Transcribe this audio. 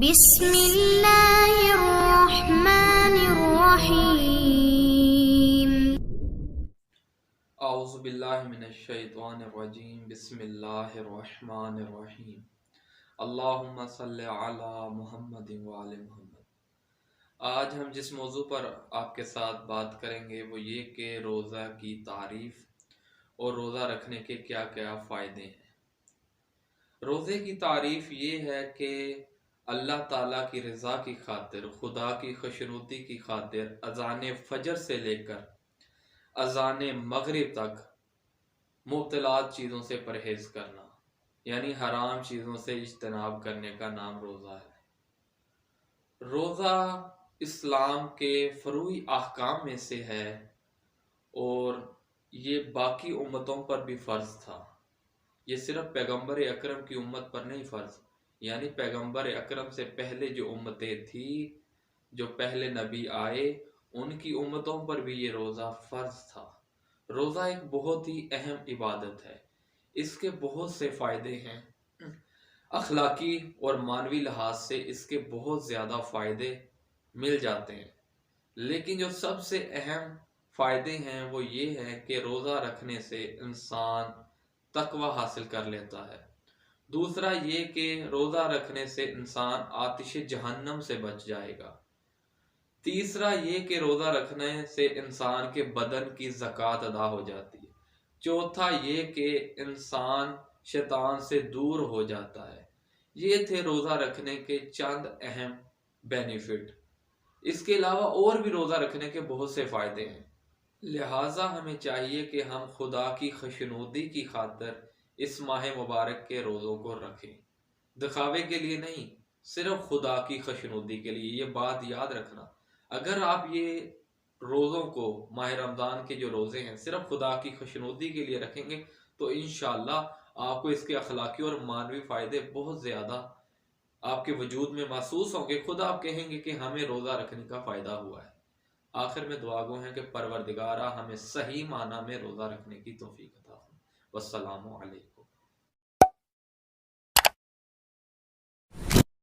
بسم اللہ الرحمن الرحیم۔ اعوذ باللہ من الشیطان الرجیم۔ بسم اللہ الرحمن الرحیم۔ اللہم صلی علی محمد وعلی محمد۔ آج ہم جس موضوع پر آپ کے ساتھ بات کریں گے وہ یہ کہ روزہ کی تعریف اور روزہ رکھنے کے کیا کیا فائدے ہیں۔ روزے کی تعریف یہ ہے کہ اللہ تعالیٰ کی رضا کی خاطر، خدا کی خوشنودی کی خاطر اذان فجر سے لے کر اذان مغرب تک مبتلات چیزوں سے پرہیز کرنا، یعنی حرام چیزوں سے اجتناب کرنے کا نام روزہ ہے۔ روزہ اسلام کے فروعی احکام میں سے ہے اور یہ باقی امتوں پر بھی فرض تھا۔ یہ صرف پیغمبر اکرم کی امت پر نہیں فرض، یعنی پیغمبر اکرم سے پہلے جو امتیں تھی، جو پہلے نبی آئے، ان کی امتوں پر بھی یہ روزہ فرض تھا۔ روزہ ایک بہت ہی اہم عبادت ہے، اس کے بہت سے فائدے ہیں۔ اخلاقی اور معنوی لحاظ سے اس کے بہت زیادہ فائدے مل جاتے ہیں، لیکن جو سب سے اہم فائدے ہیں وہ یہ ہے کہ روزہ رکھنے سے انسان تقوی حاصل کر لیتا ہے۔ دوسرا یہ کہ روزہ رکھنے سے انسان آتش جہنم سے بچ جائے گا۔ تیسرا یہ کہ روزہ رکھنے سے انسان کے بدن کی زکوٰۃ ادا ہو جاتی ہے۔ چوتھا یہ کہ انسان شیطان سے دور ہو جاتا ہے۔ یہ تھے روزہ رکھنے کے چند اہم بینیفٹ۔ اس کے علاوہ اور بھی روزہ رکھنے کے بہت سے فائدے ہیں، لہٰذا ہمیں چاہیے کہ ہم خدا کی خوشنودی کی خاطر اس ماہ مبارک کے روزوں کو رکھیں، دکھاوے کے لیے نہیں، صرف خدا کی خوشنودی کے لیے۔ یہ بات یاد رکھنا، اگر آپ یہ روزوں کو، ماہ رمضان کے جو روزے ہیں، صرف خدا کی خوشنودی کے لیے رکھیں گے تو انشاءاللہ آپ کو اس کے اخلاقی اور معنوی فائدے بہت زیادہ آپ کے وجود میں محسوس ہوں گے۔ خود آپ کہیں گے کہ ہمیں روزہ رکھنے کا فائدہ ہوا ہے۔ آخر میں دعا گو ہیں کہ پروردگارہ ہمیں صحیح معنی میں روزہ رکھنے کی توفیق عطا فرما۔ والسلام علیکم۔